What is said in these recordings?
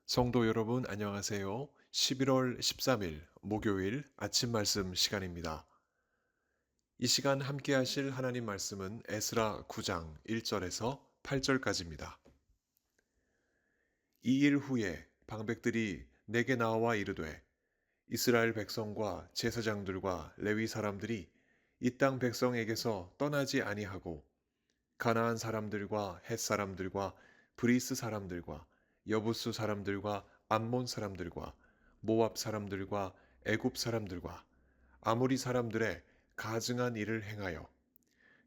성도 여러분, 안녕하세요. 11월 13일 목요일 아침 말씀 시간입니다. 이 시간 함께 하실 하나님 말씀은 에스라 9장 1절에서 8절까지입니다. 이 일 후에 방백들이 내게 나와 이르되 이스라엘 백성과 제사장들과 레위 사람들이 이 땅 백성에게서 떠나지 아니하고 가나안 사람들과 헷 사람들과 브리스 사람들과 여부스 사람들과 암몬 사람들과 모압 사람들과 애굽 사람들과 아모리 사람들의 가증한 일을 행하여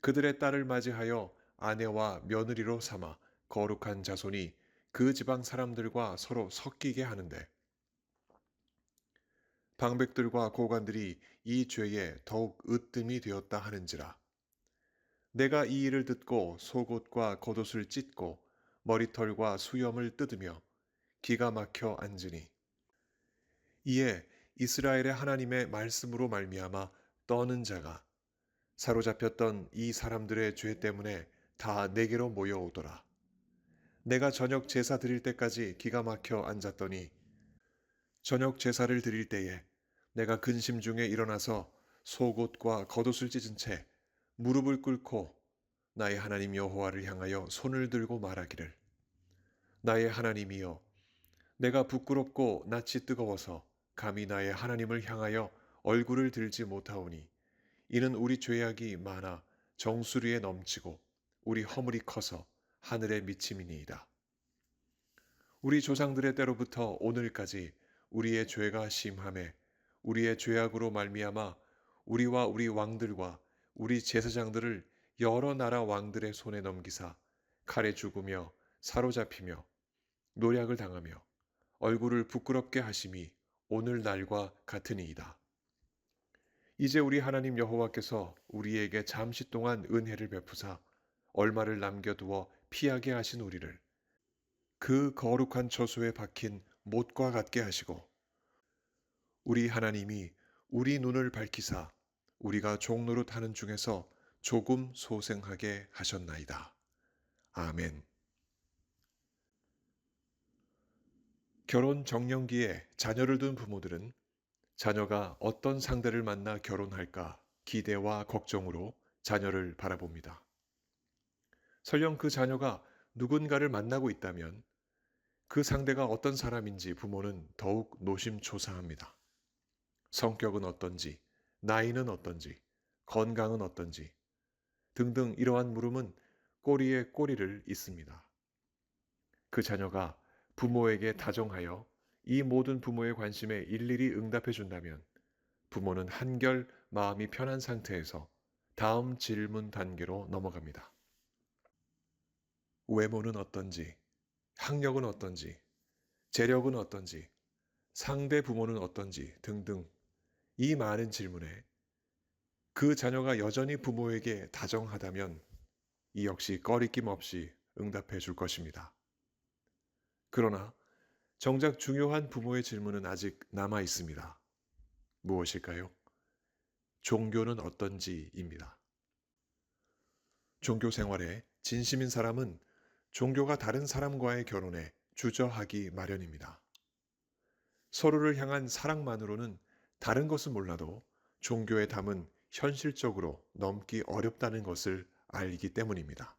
그들의 딸을 맞이하여 아내와 며느리로 삼아 거룩한 자손이 그 지방 사람들과 서로 섞이게 하는데 방백들과 고관들이 이 죄에 더욱 으뜸이 되었다 하는지라. 내가 이 일을 듣고 속옷과 겉옷을 찢고 머리털과 수염을 뜯으며 기가 막혀 앉으니 이에 이스라엘의 하나님의 말씀으로 말미암아 떠는 자가 사로잡혔던 이 사람들의 죄 때문에 다 내게로 모여오더라. 내가 저녁 제사 드릴 때까지 기가 막혀 앉았더니 저녁 제사를 드릴 때에 내가 근심 중에 일어나서 속옷과 겉옷을 찢은 채 무릎을 꿇고 나의 하나님 여호와를 향하여 손을 들고 말하기를 나의 하나님이여 내가 부끄럽고 낯이 뜨거워서 감히 나의 하나님을 향하여 얼굴을 들지 못하오니 이는 우리 죄악이 많아 정수리에 넘치고 우리 허물이 커서 하늘에 미침이니이다. 우리 조상들의 때로부터 오늘까지 우리의 죄가 심하매 우리의 죄악으로 말미암아 우리와 우리 왕들과 우리 제사장들을 여러 나라 왕들의 손에 넘기사 칼에 죽으며 사로잡히며 노략을 당하며 얼굴을 부끄럽게 하심이 오늘 날과 같으니이다. 이제 우리 하나님 여호와께서 우리에게 잠시 동안 은혜를 베푸사 얼마를 남겨두어 피하게 하신 우리를 그 거룩한 처소에 박힌 못과 같게 하시고 우리 하나님이 우리 눈을 밝히사 우리가 종노릇 하는 중에서 조금 소생하게 하셨나이다. 아멘. 결혼 정년기에 자녀를 둔 부모들은 자녀가 어떤 상대를 만나 결혼할까 기대와 걱정으로 자녀를 바라봅니다. 설령 그 자녀가 누군가를 만나고 있다면 그 상대가 어떤 사람인지 부모는 더욱 노심초사합니다. 성격은 어떤지, 나이는 어떤지, 건강은 어떤지 등등 이러한 물음은 꼬리에 꼬리를 잇습니다. 그 자녀가 부모에게 다정하여 이 모든 부모의 관심에 일일이 응답해 준다면 부모는 한결 마음이 편한 상태에서 다음 질문 단계로 넘어갑니다. 외모는 어떤지, 학력은 어떤지, 재력은 어떤지, 상대 부모는 어떤지 등등 이 많은 질문에 그 자녀가 여전히 부모에게 다정하다면 이 역시 꺼리낌 없이 응답해 줄 것입니다. 그러나 정작 중요한 부모의 질문은 아직 남아 있습니다. 무엇일까요? 종교는 어떤지입니다. 종교 생활에 진심인 사람은 종교가 다른 사람과의 결혼에 주저하기 마련입니다. 서로를 향한 사랑만으로는 다른 것은 몰라도 종교에 담은 현실적으로 넘기 어렵다는 것을 알기 때문입니다.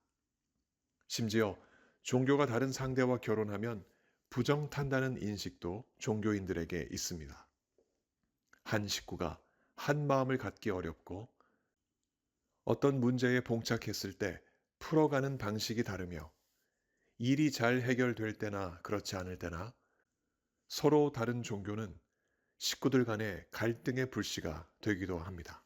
심지어 종교가 다른 상대와 결혼하면 부정탄다는 인식도 종교인들에게 있습니다. 한 식구가 한 마음을 갖기 어렵고 어떤 문제에 봉착했을 때 풀어가는 방식이 다르며 일이 잘 해결될 때나 그렇지 않을 때나 서로 다른 종교는 식구들 간의 갈등의 불씨가 되기도 합니다.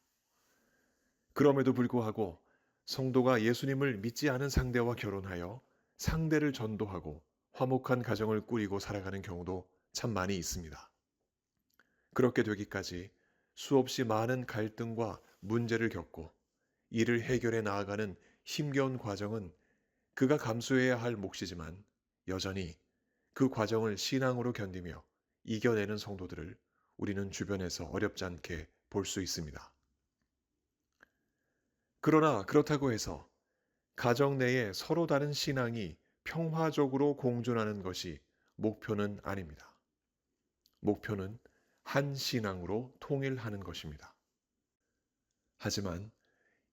그럼에도 불구하고 성도가 예수님을 믿지 않은 상대와 결혼하여 상대를 전도하고 화목한 가정을 꾸리고 살아가는 경우도 참 많이 있습니다. 그렇게 되기까지 수없이 많은 갈등과 문제를 겪고 이를 해결해 나아가는 힘겨운 과정은 그가 감수해야 할 몫이지만 여전히 그 과정을 신앙으로 견디며 이겨내는 성도들을 우리는 주변에서 어렵지 않게 볼 수 있습니다. 그러나 그렇다고 해서 가정 내에 서로 다른 신앙이 평화적으로 공존하는 것이 목표는 아닙니다. 목표는 한 신앙으로 통일하는 것입니다. 하지만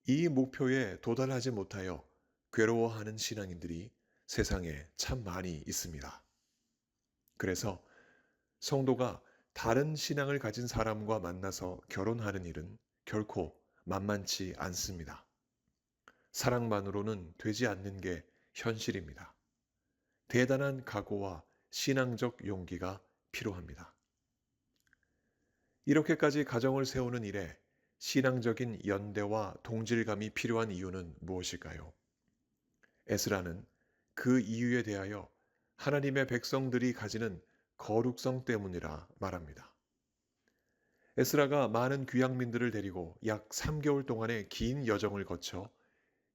이 목표에 도달하지 못하여 괴로워하는 신앙인들이 세상에 참 많이 있습니다. 그래서 성도가 다른 신앙을 가진 사람과 만나서 결혼하는 일은 결코 만만치 않습니다. 사랑만으로는 되지 않는 게 현실입니다. 대단한 각오와 신앙적 용기가 필요합니다. 이렇게까지 가정을 세우는 일에 신앙적인 연대와 동질감이 필요한 이유는 무엇일까요? 에스라는 그 이유에 대하여 하나님의 백성들이 가지는 거룩성 때문이라 말합니다. 에스라가 많은 귀향민들을 데리고 약 3개월 동안의 긴 여정을 거쳐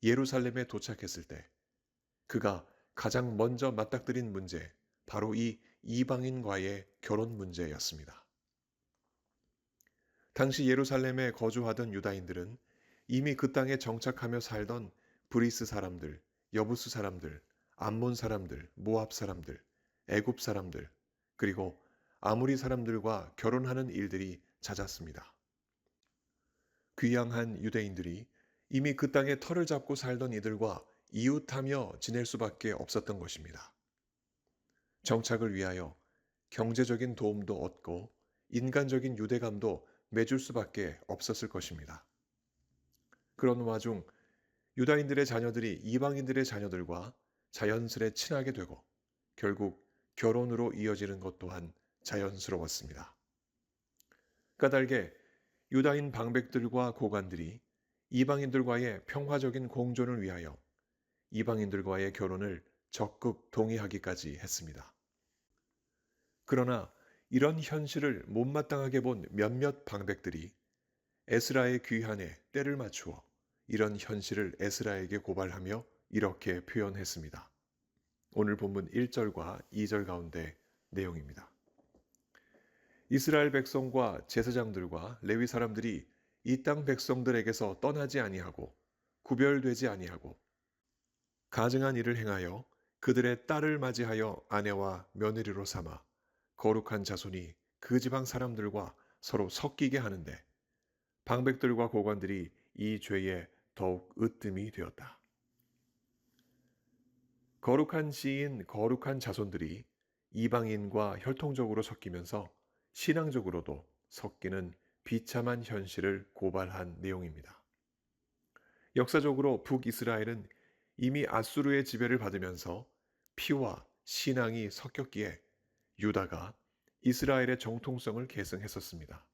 예루살렘에 도착했을 때 그가 가장 먼저 맞닥뜨린 문제, 바로 이 이방인과의 결혼 문제였습니다. 당시 예루살렘에 거주하던 유다인들은 이미 그 땅에 정착하며 살던 브리스 사람들, 여부스 사람들, 암몬 사람들, 모압 사람들, 애굽 사람들, 그리고 아무리 사람들과 결혼하는 일들이 잦았습니다. 귀양한 유대인들이 이미 그 땅에 터를 잡고 살던 이들과 이웃하며 지낼 수밖에 없었던 것입니다. 정착을 위하여 경제적인 도움도 얻고 인간적인 유대감도 맺을 수밖에 없었을 것입니다. 그런 와중 유다인들의 자녀들이 이방인들의 자녀들과 자연스레 친하게 되고 결국 결혼으로 이어지는 것 또한 자연스러웠습니다. 까닭에 유다인 방백들과 고관들이 이방인들과의 평화적인 공존을 위하여 이방인들과의 결혼을 적극 동의하기까지 했습니다. 그러나 이런 현실을 못마땅하게 본 몇몇 방백들이 에스라의 귀환에 때를 맞추어 이런 현실을 에스라에게 고발하며 이렇게 표현했습니다. 오늘 본문 1절과 2절 가운데 내용입니다. 이스라엘 백성과 제사장들과 레위 사람들이 이 땅 백성들에게서 떠나지 아니하고 구별되지 아니하고 가증한 일을 행하여 그들의 딸을 맞이하여 아내와 며느리로 삼아 거룩한 자손이 그 지방 사람들과 서로 섞이게 하는데 방백들과 고관들이 이 죄에 더욱 으뜸이 되었다. 거룩한 씨인 거룩한 자손들이 이방인과 혈통적으로 섞이면서 신앙적으로도 섞이는 비참한 현실을 고발한 내용입니다. 역사적으로 북이스라엘은 이미 아수르의 지배를 받으면서 피와 신앙이 섞였기에 유다가 이스라엘의 정통성을 계승했었습니다.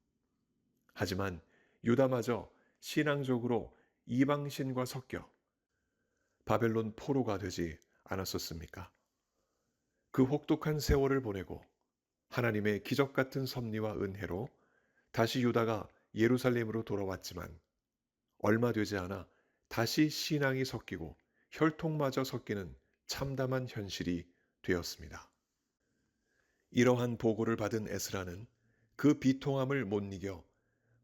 하지만 유다마저 신앙적으로 이방신과 섞여 바벨론 포로가 되지 않았었습니까? 그 혹독한 세월을 보내고 하나님의 기적 같은 섭리와 은혜로 다시 유다가 예루살렘으로 돌아왔지만 얼마 되지 않아 다시 신앙이 섞이고 혈통마저 섞이는 참담한 현실이 되었습니다. 이러한 보고를 받은 에스라는 그 비통함을 못 이겨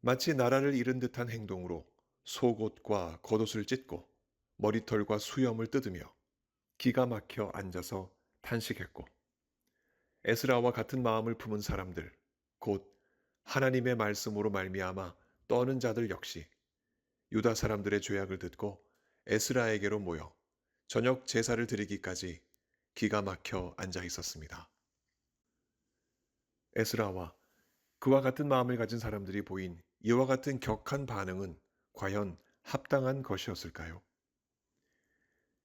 마치 나라를 잃은 듯한 행동으로 속옷과 겉옷을 찢고 머리털과 수염을 뜯으며 기가 막혀 앉아서 탄식했고 에스라와 같은 마음을 품은 사람들, 곧 하나님의 말씀으로 말미암아 떠는 자들 역시 유다 사람들의 죄악을 듣고 에스라에게로 모여 저녁 제사를 드리기까지 기가 막혀 앉아 있었습니다. 에스라와 그와 같은 마음을 가진 사람들이 보인 이와 같은 격한 반응은 과연 합당한 것이었을까요?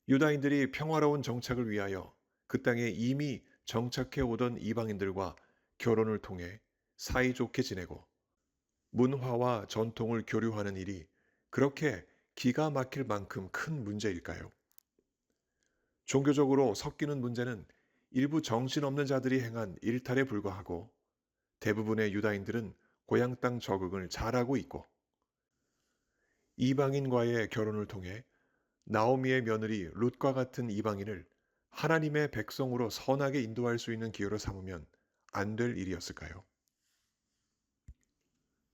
유다인들이 평화로운 정착을 위하여 그 땅에 이미 정착해 오던 이방인들과 결혼을 통해 사이좋게 지내고 문화와 전통을 교류하는 일이 그렇게 기가 막힐 만큼 큰 문제일까요? 종교적으로 섞이는 문제는 일부 정신없는 자들이 행한 일탈에 불과하고 대부분의 유다인들은 고향 땅 적응을 잘하고 있고 이방인과의 결혼을 통해 나오미의 며느리 룻과 같은 이방인을 하나님의 백성으로 선하게 인도할 수 있는 기회로 삼으면 안 될 일이었을까요?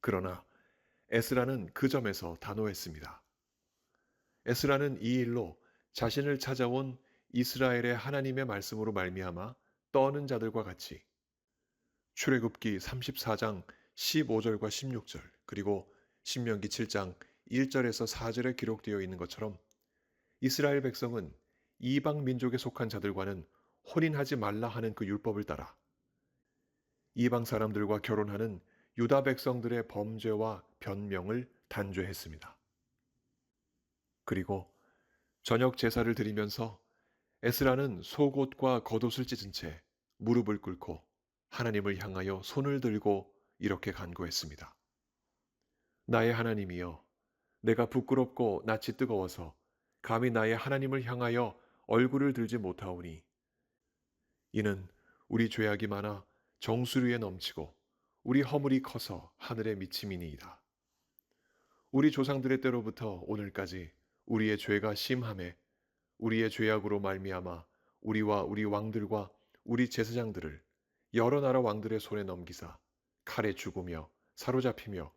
그러나 에스라는 그 점에서 단호했습니다. 에스라는 이 일로 자신을 찾아온 이스라엘의 하나님의 말씀으로 말미암아 떠는 자들과 같이 출애굽기 34장 15절과 16절 그리고 신명기 7장 1절에서 4절에 기록되어 있는 것처럼 이스라엘 백성은 이방 민족에 속한 자들과는 혼인하지 말라 하는 그 율법을 따라 이방 사람들과 결혼하는 유다 백성들의 범죄와 변명을 단죄했습니다. 그리고 저녁 제사를 드리면서 에스라는 속옷과 겉옷을 찢은 채 무릎을 꿇고 하나님을 향하여 손을 들고 이렇게 간구했습니다. 나의 하나님이여, 내가 부끄럽고 낯이 뜨거워서 감히 나의 하나님을 향하여 얼굴을 들지 못하오니 이는 우리 죄악이 많아 정수리에 넘치고 우리 허물이 커서 하늘에 미침이니이다. 우리 조상들의 때로부터 오늘까지 우리의 죄가 심함에 우리의 죄악으로 말미암아 우리와 우리 왕들과 우리 제사장들을 여러 나라 왕들의 손에 넘기사 칼에 죽으며 사로잡히며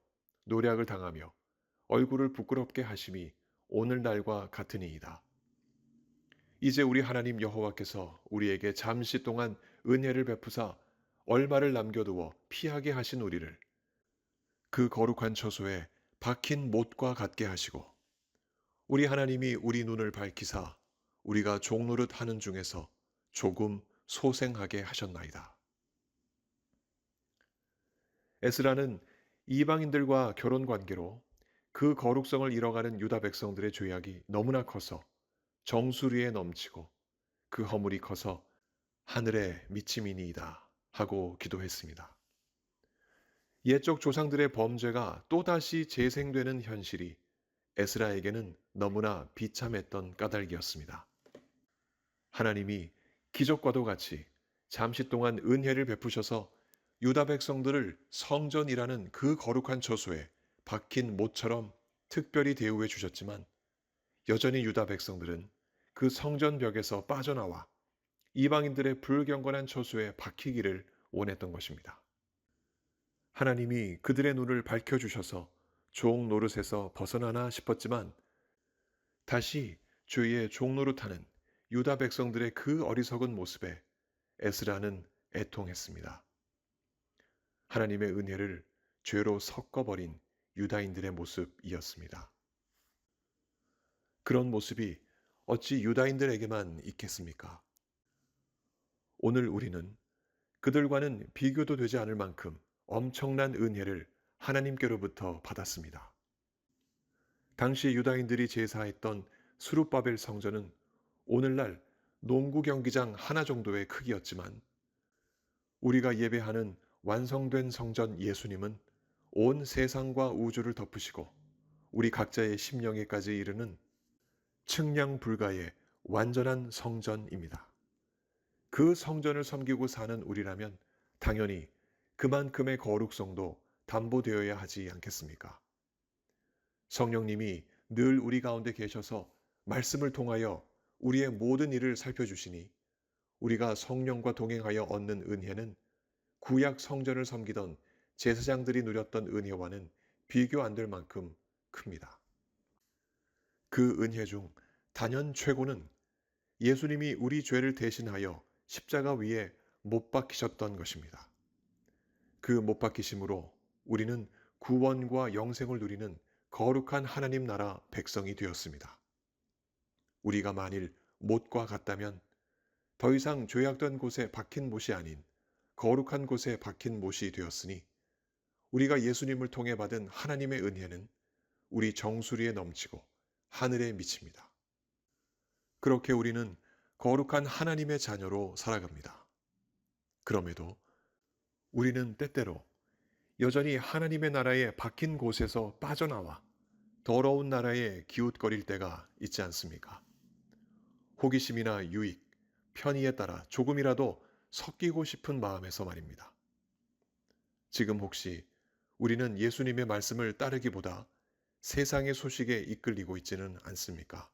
노략을 당하며 얼굴을 부끄럽게 하심이 오늘날과 같으니이다. 이제 우리 하나님 여호와께서 우리에게 잠시 동안 은혜를 베푸사 얼마를 남겨두어 피하게 하신 우리를 그 거룩한 처소에 박힌 못과 같게 하시고 우리 하나님이 우리 눈을 밝히사 우리가 종노릇 하는 중에서 조금 소생하게 하셨나이다. 에스라는 이방인들과 결혼 관계로 그 거룩성을 잃어가는 유다 백성들의 죄악이 너무나 커서 정수리에 넘치고 그 허물이 커서 하늘에 미침이니이다 하고 기도했습니다. 옛적 조상들의 범죄가 또다시 재생되는 현실이 에스라에게는 너무나 비참했던 까닭이었습니다. 하나님이 기적과도 같이 잠시 동안 은혜를 베푸셔서 유다 백성들을 성전이라는 그 거룩한 처소에 박힌 못처럼 특별히 대우해 주셨지만 여전히 유다 백성들은 그 성전벽에서 빠져나와 이방인들의 불경건한 처소에 박히기를 원했던 것입니다. 하나님이 그들의 눈을 밝혀주셔서 종 노릇에서 벗어나나 싶었지만 다시 죄의 종 노릇하는 유다 백성들의 그 어리석은 모습에 에스라는 애통했습니다. 하나님의 은혜를 죄로 섞어버린 유다인들의 모습이었습니다. 그런 모습이 어찌 유다인들에게만 있겠습니까? 오늘 우리는 그들과는 비교도 되지 않을 만큼 엄청난 은혜를 하나님께로부터 받았습니다. 당시 유다인들이 제사했던 스룹바벨 성전은 오늘날 농구 경기장 하나 정도의 크기였지만 우리가 예배하는 완성된 성전 예수님은 온 세상과 우주를 덮으시고 우리 각자의 심령에까지 이르는 측량 불가의 완전한 성전입니다. 그 성전을 섬기고 사는 우리라면 당연히 그만큼의 거룩성도 담보되어야 하지 않겠습니까? 성령님이 늘 우리 가운데 계셔서 말씀을 통하여 우리의 모든 일을 살펴주시니 우리가 성령과 동행하여 얻는 은혜는 구약 성전을 섬기던 제사장들이 누렸던 은혜와는 비교 안 될 만큼 큽니다. 그 은혜 중 단연 최고는 예수님이 우리 죄를 대신하여 십자가 위에 못 박히셨던 것입니다. 그 못 박히심으로 우리는 구원과 영생을 누리는 거룩한 하나님 나라 백성이 되었습니다. 우리가 만일 못과 같다면 더 이상 죄악된 곳에 박힌 못이 아닌 거룩한 곳에 박힌 못이 되었으니 우리가 예수님을 통해 받은 하나님의 은혜는 우리 정수리에 넘치고 하늘에 미칩니다. 그렇게 우리는 거룩한 하나님의 자녀로 살아갑니다. 그럼에도 우리는 때때로 여전히 하나님의 나라에 박힌 곳에서 빠져나와 더러운 나라에 기웃거릴 때가 있지 않습니까? 호기심이나 유익, 편의에 따라 조금이라도 섞이고 싶은 마음에서 말입니다. 지금 혹시 우리는 예수님의 말씀을 따르기보다 세상의 소식에 이끌리고 있지는 않습니까?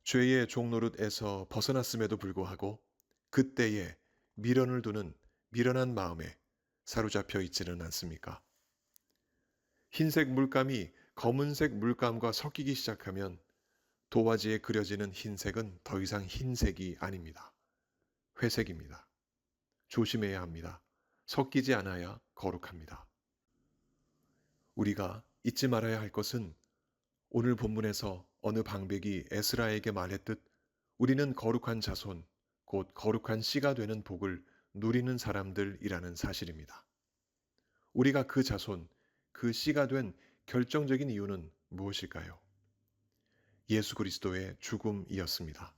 죄의 종노릇에서 벗어났음에도 불구하고 그때에 미련을 두는 미련한 마음에 사로잡혀 있지는 않습니까? 흰색 물감이 검은색 물감과 섞이기 시작하면 도화지에 그려지는 흰색은 더 이상 흰색이 아닙니다. 회색입니다. 조심해야 합니다. 섞이지 않아야 거룩합니다. 우리가 잊지 말아야 할 것은 오늘 본문에서 어느 방백이 에스라에게 말했듯 우리는 거룩한 자손, 곧 거룩한 씨가 되는 복을 누리는 사람들이라는 사실입니다. 우리가 그 자손, 그 씨가 된 결정적인 이유는 무엇일까요? 예수 그리스도의 죽음이었습니다.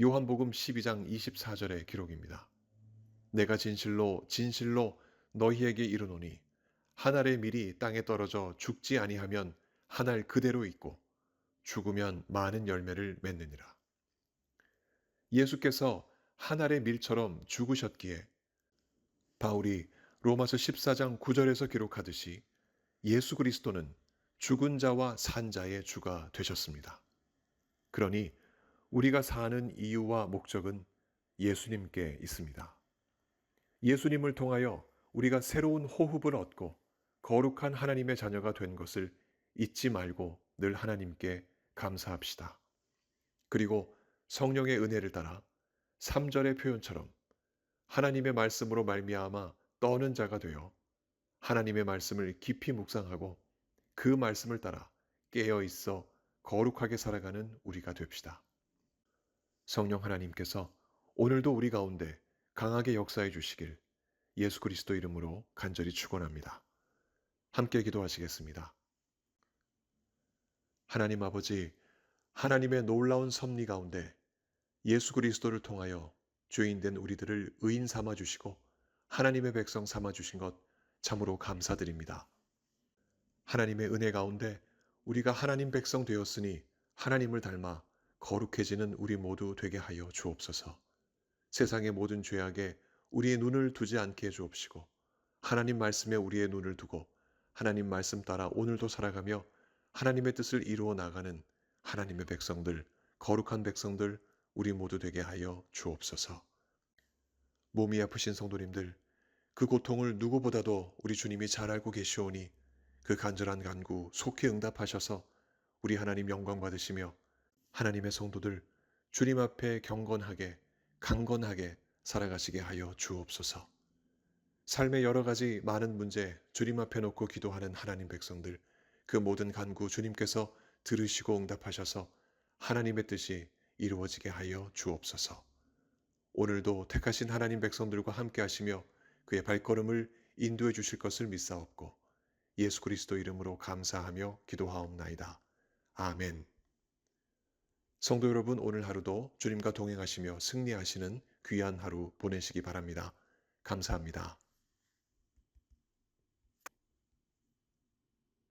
요한복음 12장 24절의 기록입니다. 내가 진실로 진실로 너희에게 이르노니 한 알의 밀이 땅에 떨어져 죽지 아니하면 한 알 그대로 있고 죽으면 많은 열매를 맺느니라. 예수께서 한 알의 밀처럼 죽으셨기에 바울이 로마서 14장 9절에서 기록하듯이 예수 그리스도는 죽은 자와 산 자의 주가 되셨습니다. 그러니 우리가 사는 이유와 목적은 예수님께 있습니다. 예수님을 통하여 우리가 새로운 호흡을 얻고 거룩한 하나님의 자녀가 된 것을 잊지 말고 늘 하나님께 감사합시다. 그리고 성령의 은혜를 따라 3절의 표현처럼 하나님의 말씀으로 말미암아 떠는 자가 되어 하나님의 말씀을 깊이 묵상하고 그 말씀을 따라 깨어 있어 거룩하게 살아가는 우리가 됩시다. 성령 하나님께서 오늘도 우리 가운데 강하게 역사해 주시길 예수 그리스도 이름으로 간절히 축원합니다. 함께 기도하시겠습니다. 하나님 아버지, 하나님의 놀라운 섭리 가운데 예수 그리스도를 통하여 죄인된 우리들을 의인 삼아 주시고 하나님의 백성 삼아 주신 것 참으로 감사드립니다. 하나님의 은혜 가운데 우리가 하나님 백성 되었으니 하나님을 닮아 거룩해지는 우리 모두 되게 하여 주옵소서. 세상의 모든 죄악에 우리의 눈을 두지 않게 해 주옵시고 하나님 말씀에 우리의 눈을 두고 하나님 말씀 따라 오늘도 살아가며 하나님의 뜻을 이루어 나가는 하나님의 백성들, 거룩한 백성들 우리 모두 되게 하여 주옵소서. 몸이 아프신 성도님들, 그 고통을 누구보다도 우리 주님이 잘 알고 계시오니 그 간절한 간구 속히 응답하셔서 우리 하나님 영광 받으시며 하나님의 성도들 주님 앞에 경건하게 강건하게 살아가시게 하여 주옵소서. 삶의 여러 가지 많은 문제 주님 앞에 놓고 기도하는 하나님 백성들 그 모든 간구 주님께서 들으시고 응답하셔서 하나님의 뜻이 이루어지게 하여 주옵소서. 오늘도 택하신 하나님 백성들과 함께 하시며 그의 발걸음을 인도해 주실 것을 믿사옵고 예수 그리스도 이름으로 감사하며 기도하옵나이다. 아멘. 성도 여러분, 오늘 하루도 주님과 동행하시며 승리하시는 귀한 하루 보내시기 바랍니다. 감사합니다.